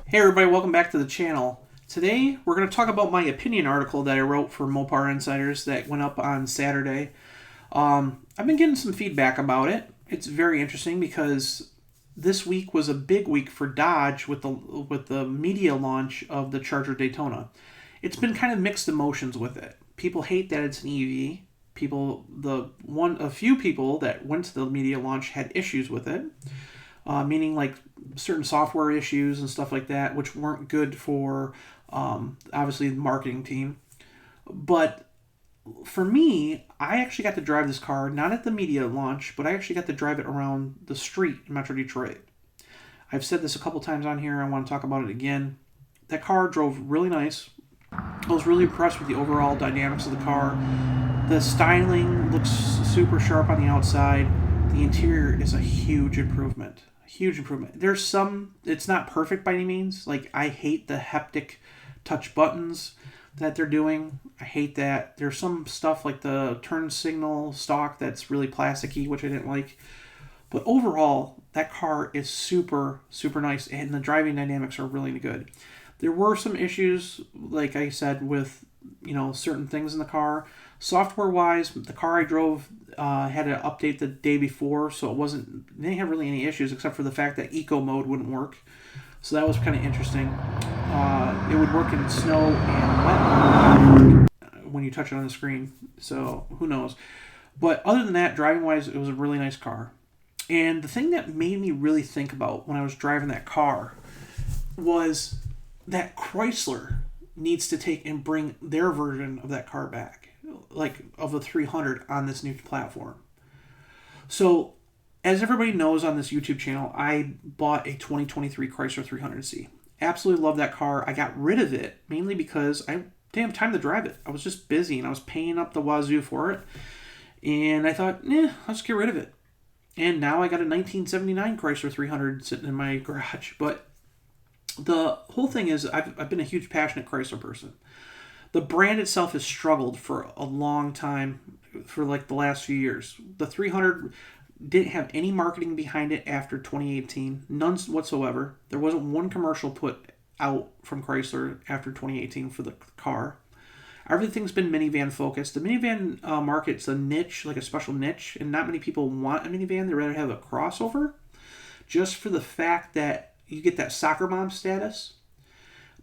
Hey everybody, welcome back to the channel. Today we're going to talk about my opinion article that I wrote for Mopar Insiders that went up on Saturday. I've been getting some feedback about it. It's very interesting because this week was a big week for Dodge with the media launch of the Charger Daytona. It's been kind of mixed emotions with it. People hate that it's an EV. A few people that went to the media launch had issues with it, meaning like certain software issues and stuff like that, which weren't good for obviously the marketing team. But for me, I actually got to drive this car not at the media launch, but I actually got to drive it around the street in Metro Detroit. I've said this a couple times on here. I want to talk about it again. That car drove really nice. I was really impressed with the overall dynamics of the car. The styling looks super sharp on the outside. The interior is a huge improvement. There's it's not perfect by any means. Like, I hate the haptic touch buttons that they're doing. I hate that. There's some stuff like the turn signal stalk that's really plasticky, which I didn't like. But overall, that car is super, super nice, and the driving dynamics are really good. There were some issues, like I said, with certain things in the car. Software-wise, the car I drove had an update the day before, so they didn't have really any issues except for the fact that eco mode wouldn't work. So that was kind of interesting. It would work in snow and wet mode when you touch it on the screen. So who knows? But other than that, driving-wise, it was a really nice car. And the thing that made me really think about when I was driving that car was that Chrysler needs to take and bring their version of that car back, like of the 300 on this new platform. So, as everybody knows on this YouTube channel, I bought a 2023 Chrysler 300C. Absolutely love that car. I got rid of it mainly because I didn't have time to drive it. I was just busy and I was paying up the wazoo for it. And I thought, I'll just get rid of it. And now I got a 1979 Chrysler 300 sitting in my garage. But the whole thing is, I've been a huge passionate Chrysler person. The brand itself has struggled for a long time, for like the last few years. The 300 didn't have any marketing behind it after 2018, none whatsoever. There wasn't one commercial put out from Chrysler after 2018 for the car. Everything's been minivan focused. The minivan market's a niche, like a special niche, and not many people want a minivan. They rather have a crossover, just for the fact that you get that soccer mom status.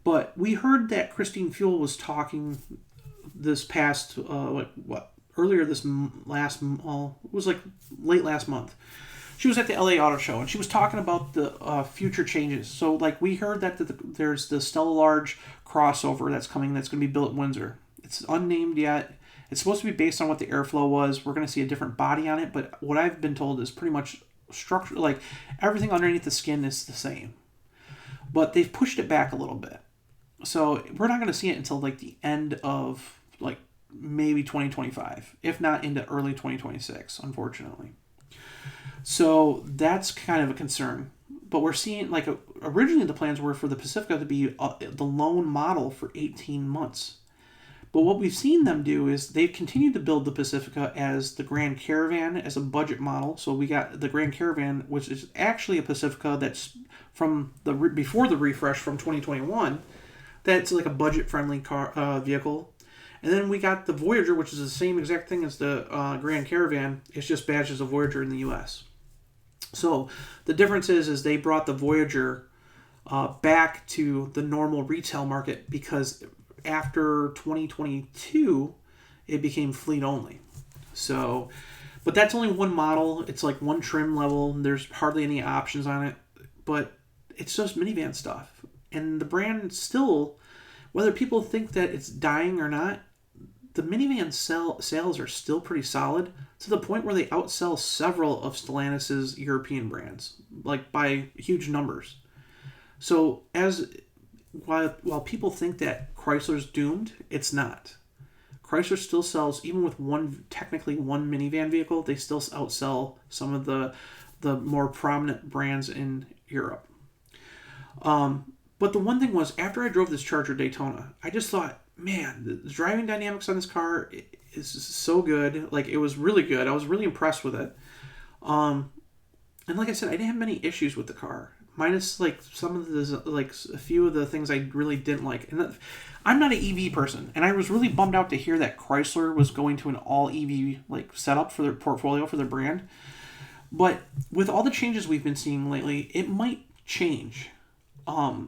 But we heard that Christine Fuel was talking this past, earlier this it was like late last month. She was at the LA Auto Show, and she was talking about the future changes. So, like, we heard that there's the STLA Large crossover that's coming that's going to be built in Windsor. It's unnamed yet. It's supposed to be based on what the airflow was. We're going to see a different body on it, but what I've been told is pretty much structure, like everything underneath the skin is the same. But they've pushed it back a little bit. So we're not going to see it until like the end of like maybe 2025, if not into early 2026, unfortunately. So that's kind of a concern. But we're seeing, like, originally the plans were for the Pacifica to be the lone model for 18 months. But what we've seen them do is they've continued to build the Pacifica as the Grand Caravan, as a budget model. So we got the Grand Caravan, which is actually a Pacifica that's from before the refresh from 2021. That's like a budget-friendly car vehicle. And then we got the Voyager, which is the same exact thing as the Grand Caravan. It's just badged as a Voyager in the U.S. So the difference is they brought the Voyager back to the normal retail market because after 2022, it became fleet only. So, but that's only one model. It's like one trim level. There's hardly any options on it. But it's just minivan stuff. And the brand still, whether people think that it's dying or not, the minivan sales are still pretty solid, to the point where they outsell several of Stellantis' European brands, like by huge numbers. So while people think that Chrysler's doomed, it's not. Chrysler still sells, even with technically one minivan vehicle, they still outsell some of the more prominent brands in Europe. But the one thing was, after I drove this Charger Daytona, I just thought, man, the driving dynamics on this car is so good. Like, it was really good. I was really impressed with it. And like I said, I didn't have many issues with the car. minus like some of the like a few of the things I really didn't like. And I'm not an EV person, and I was really bummed out to hear that Chrysler was going to an all EV like setup for their portfolio for their brand. But with all the changes we've been seeing lately, it might change.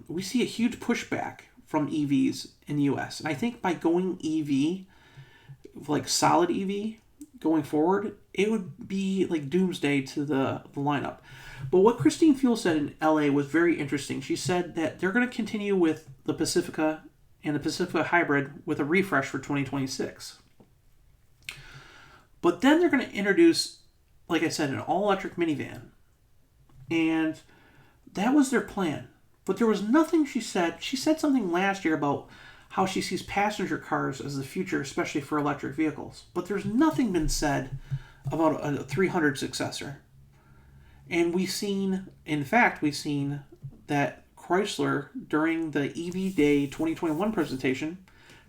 We see a huge pushback from EVs in the U.S. And I think by going EV, like solid EV, going forward, it would be like doomsday to the lineup. But what Christine Fuel said in LA was very interesting. She said that they're going to continue with the Pacifica and the Pacifica Hybrid with a refresh for 2026. But then they're going to introduce, like I said, an all-electric minivan. And that was their plan. But there was nothing she said. She said something last year about how she sees passenger cars as the future, especially for electric vehicles. But there's nothing been said about a 300 successor. And we've seen that Chrysler, during the EV Day 2021 presentation,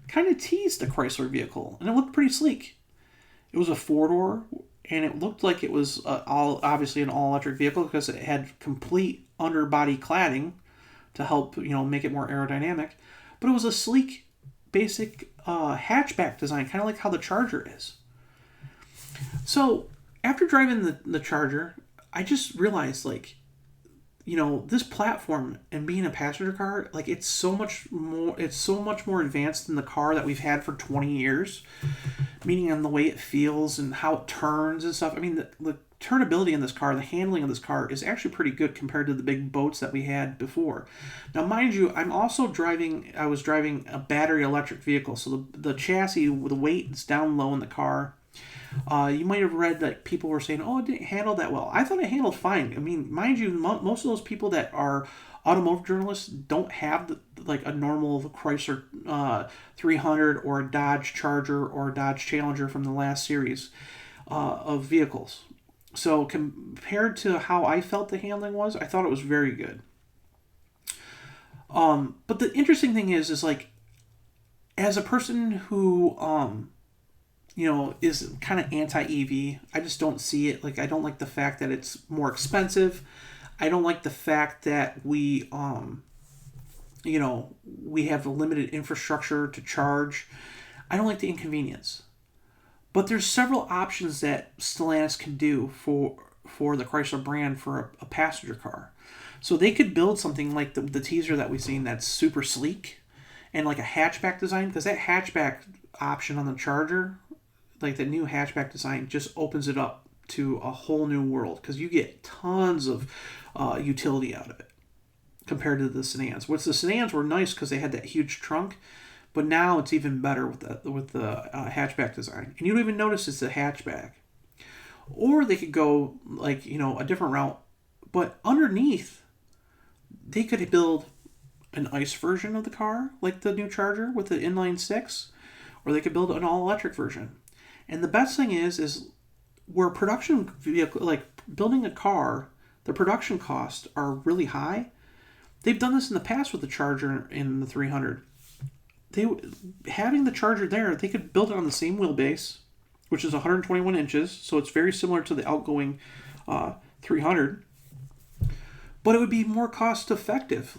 kind of teased the Chrysler vehicle. And it looked pretty sleek. It was a four-door, and it looked like it was obviously an all-electric vehicle because it had complete underbody cladding to help make it more aerodynamic. But it was a sleek, basic hatchback design, kind of like how the Charger is. So after driving the Charger, I just realized, this platform and being a passenger car, it's so much more advanced than the car that we've had for 20 years, meaning on the way it feels and how it turns and stuff. I mean, the turnability in this car, the handling of this car is actually pretty good compared to the big boats that we had before. Now, mind you, I was driving a battery electric vehicle, so the chassis, the weight is down low in the car. You might have read that people were saying, it didn't handle that well. I thought it handled fine. I mean, mind you, most of those people that are automotive journalists don't have a normal Chrysler 300 or a Dodge Charger or a Dodge Challenger from the last series of vehicles. So compared to how I felt the handling was, I thought it was very good. But the interesting thing is as a person who is kind of anti-EV. I just don't see it. I don't like the fact that it's more expensive. I don't like the fact that we have a limited infrastructure to charge. I don't like the inconvenience. But there's several options that Stellantis can do for the Chrysler brand for a passenger car. So they could build something like the teaser that we've seen that's super sleek and like a hatchback design, because that hatchback option on the Charger, the new hatchback design, just opens it up to a whole new world because you get tons of utility out of it compared to the sedans. Which the sedans were nice because they had that huge trunk, but now it's even better with the hatchback design, and you don't even notice it's a hatchback. Or they could go a different route, but underneath they could build an ICE version of the car, like the new Charger with the inline six, or they could build an all-electric version. And the best thing is where production vehicle, building a car, the production costs are really high. They've done this in the past with the Charger and the 300. Having the Charger there, they could build it on the same wheelbase, which is 121 inches, so it's very similar to the outgoing 300. But it would be more cost effective.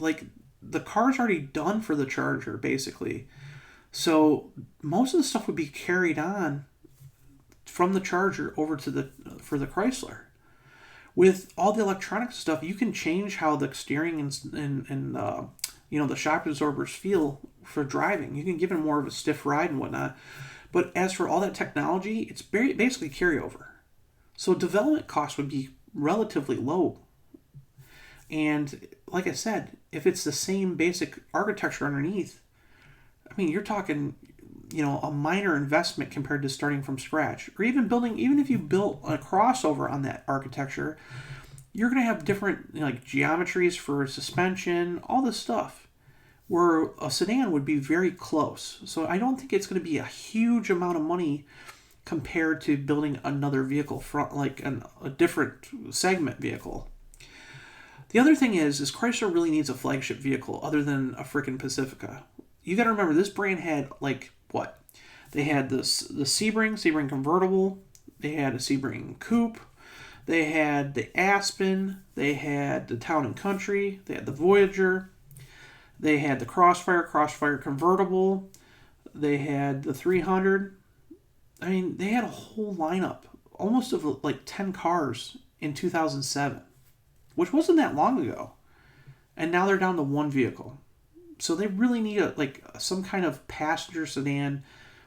The car's already done for the Charger, basically. So most of the stuff would be carried on from the Charger over to for the Chrysler. With all the electronic stuff, you can change how the steering and the shock absorbers feel for driving. You can give it more of a stiff ride and whatnot. But as for all that technology, it's basically carryover. So development costs would be relatively low. And like I said, if it's the same basic architecture underneath, I mean, you're talking a minor investment compared to starting from scratch. Or even if you built a crossover on that architecture, you're going to have different geometries for suspension, all this stuff, where a sedan would be very close. So I don't think it's going to be a huge amount of money compared to building another vehicle from a different segment vehicle. The other thing is Chrysler really needs a flagship vehicle other than a freaking Pacifica. You got to remember, this brand had what? They had the Sebring convertible. They had a Sebring coupe. They had the Aspen, they had the Town and Country, they had the Voyager, they had the Crossfire convertible, they had the 300. I mean, they had a whole lineup, almost of like 10 cars in 2007, which wasn't that long ago. And now they're down to one vehicle. So they really need some kind of passenger sedan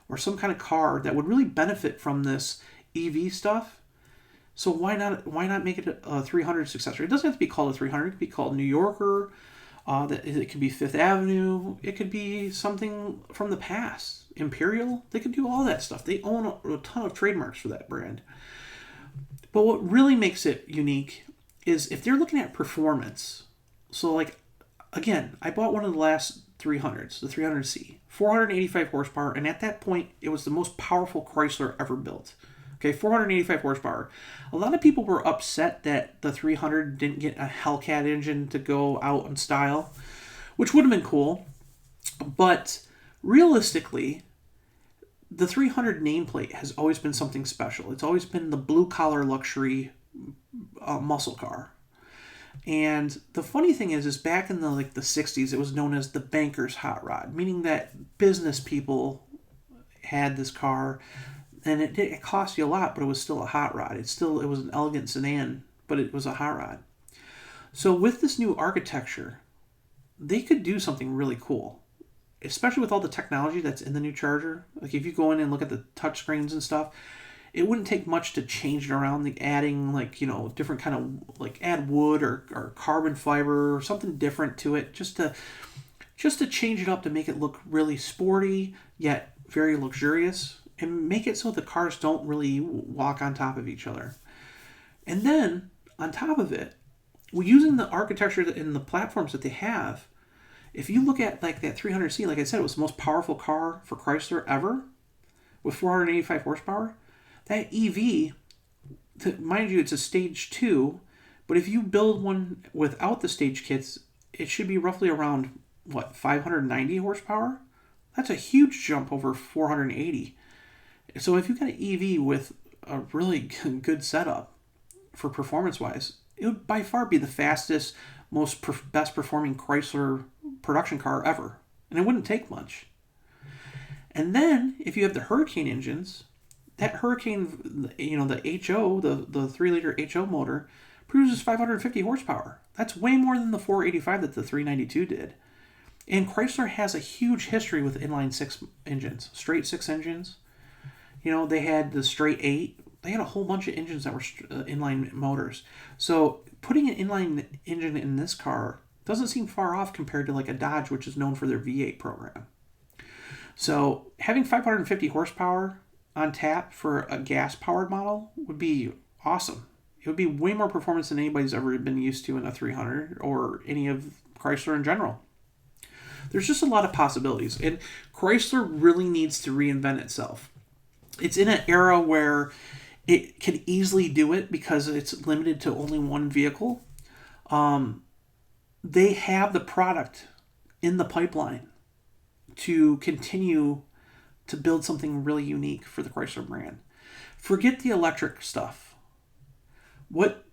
or some kind of car that would really benefit from this EV stuff. So why not make it a 300 successor? It doesn't have to be called a 300. It could be called New Yorker. It could be Fifth Avenue. It could be something from the past. Imperial. They could do all that stuff. They own a ton of trademarks for that brand. But what really makes it unique is if they're looking at performance. So again, I bought one of the last 300s, the 300C, 485 horsepower, and at that point, it was the most powerful Chrysler ever built. Okay, 485 horsepower. A lot of people were upset that the 300 didn't get a Hellcat engine to go out in style, which would have been cool. But realistically, the 300 nameplate has always been something special. It's always been the blue-collar luxury muscle car. And the funny thing is back in the 60s, it was known as the banker's hot rod, meaning that business people had this car, and it cost you a lot, but it was still a hot rod. It was an elegant sedan, but it was a hot rod. So with this new architecture, they could do something really cool, especially with all the technology that's in the new Charger. Like if you go in and look at the touch screens and stuff, it wouldn't take much to change it around, adding different kind of add wood or carbon fiber or something different to it, just to change it up to make it look really sporty yet very luxurious, and make it so the cars don't really walk on top of each other. And then on top of it, using the architecture and the platforms that they have, if you look at that 300C, like I said, it was the most powerful car for Chrysler ever with 485 horsepower. That EV, mind you, it's a stage 2, but if you build one without the stage kits, it should be roughly around, 590 horsepower? That's a huge jump over 480. So if you got an EV with a really good setup for performance-wise, it would by far be the fastest, best performing Chrysler production car ever. And it wouldn't take much. And then, if you have the Hurricane engines, that Hurricane, the HO, the 3-liter HO motor, produces 550 horsepower. That's way more than the 485 that the 392 did. And Chrysler has a huge history with inline 6 engines, straight 6 engines. They had the straight 8. They had a whole bunch of engines that were inline motors. So putting an inline engine in this car doesn't seem far off compared to a Dodge, which is known for their V8 program. So having 550 horsepower on tap for a gas-powered model would be awesome. It would be way more performance than anybody's ever been used to in a 300 or any of Chrysler in general. There's just a lot of possibilities, and Chrysler really needs to reinvent itself. It's in an era where it can easily do it because it's limited to only one vehicle. They have the product in the pipeline to continue to build something really unique for the Chrysler brand. Forget the electric stuff. What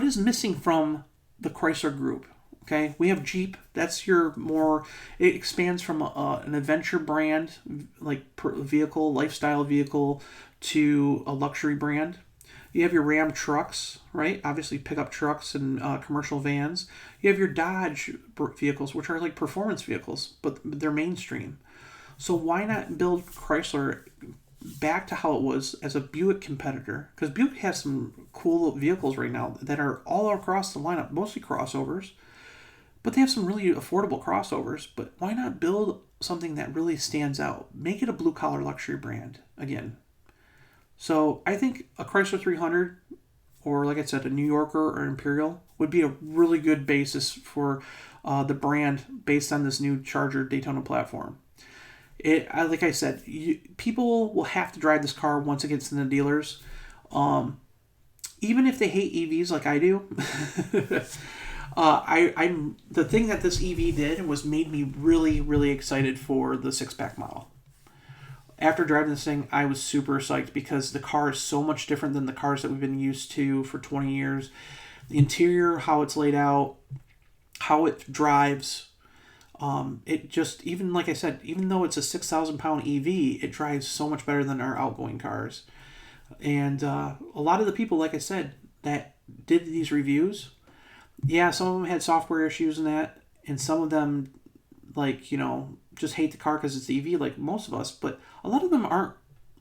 is missing from the Chrysler group? Okay, we have Jeep. That's it expands from an adventure brand, lifestyle vehicle, to a luxury brand. You have your Ram trucks, right? Obviously pickup trucks and commercial vans. You have your Dodge vehicles, which are performance vehicles, but they're mainstream. So why not build Chrysler back to how it was as a Buick competitor? Because Buick has some cool vehicles right now that are all across the lineup, mostly crossovers. But they have some really affordable crossovers. But why not build something that really stands out? Make it a blue-collar luxury brand again. So I think a Chrysler 300, or like I said, a New Yorker or Imperial, would be a really good basis for the brand based on this new Charger Daytona platform. Like I said, people will have to drive this car once it gets in the dealers. Even if they hate EVs like I do. I'm the thing that this EV did was made me really, really excited for the 6-pack model. After driving this thing, I was super psyched because the car is so much different than the cars that we've been used to for 20 years. The interior, how it's laid out, how it drives. It just, even like I said, even though it's a 6,000 pound EV, it drives so much better than our outgoing cars. And a lot of the people, like I said, that did these reviews, yeah, some of them had software issues and that, and some of them, like, you know, just hate the car because it's the EV, like most of us, but a lot of them aren't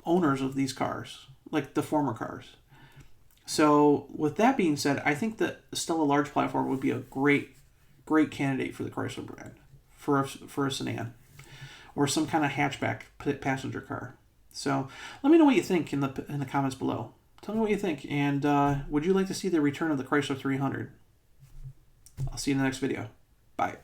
owners of these cars, like the former cars. So with that being said, I think that the STLA large platform would be a great candidate for the Chrysler brand, for a sedan, or some kind of hatchback passenger car. So let me know what you think in the comments below. Tell me what you think, and would you like to see the return of the Chrysler 300? I'll see you in the next video. Bye.